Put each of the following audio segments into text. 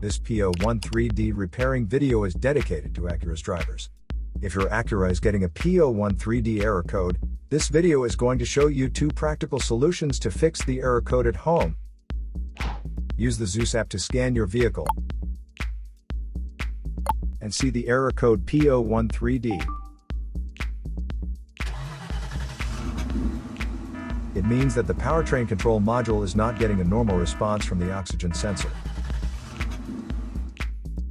This P013D repairing video is dedicated to Acura's drivers. If your Acura is getting a P013D error code, this video is going to show you 2 practical solutions to fix the error code at home. Use the Zeus app to scan your vehicle and see the error code P013D. It means that the powertrain control module is not getting a normal response from the oxygen sensor.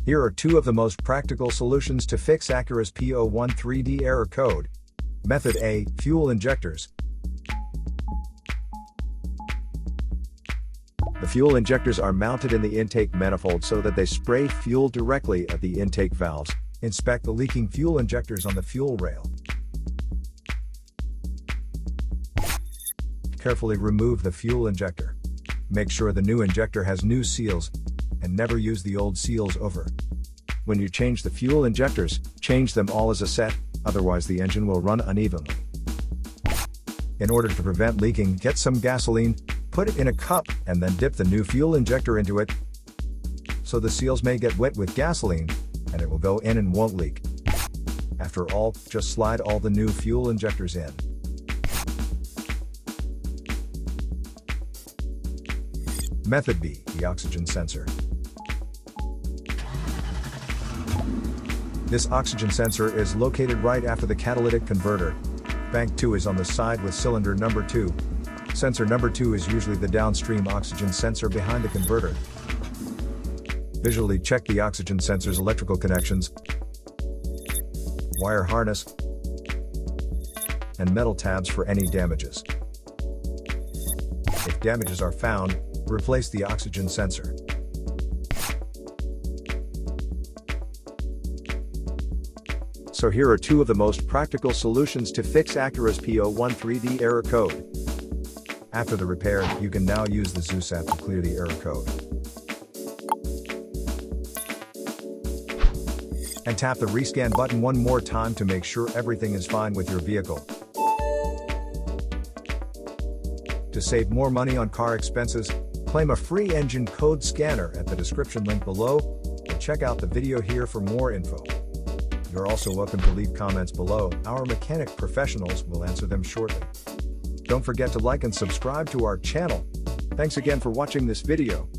Here are 2 of the most practical solutions to fix Acura's P013D error code. Method A, fuel injectors. The fuel injectors are mounted in the intake manifold so that they spray fuel directly at the intake valves. Inspect the leaking fuel injectors on the fuel rail. Carefully remove the fuel injector. Make sure the new injector has new seals, and never use the old seals over. When you change the fuel injectors, change them all as a set, otherwise the engine will run unevenly. In order to prevent leaking, get some gasoline, put it in a cup, and then dip the new fuel injector into it, so the seals may get wet with gasoline, and it will go in and won't leak. After all, just slide all the new fuel injectors in. Method B, the oxygen sensor. This oxygen sensor is located right after the catalytic converter. Bank 2 is on the side with cylinder number 2. Sensor number 2 is usually the downstream oxygen sensor behind the converter. Visually check the oxygen sensor's electrical connections, wire harness, and metal tabs for any damages. If damages are found, replace the oxygen sensor. So here are 2 of the most practical solutions to fix Acura's P013D error code. After the repair, you can now use the Zeus app to clear the error code. And tap the rescan button one more time to make sure everything is fine with your vehicle. To save more money on car expenses, claim a free engine code scanner at the description link below, or check out the video here for more info. You're also welcome to leave comments below. Our mechanic professionals will answer them shortly. Don't forget to like and subscribe to our channel. Thanks again for watching this video.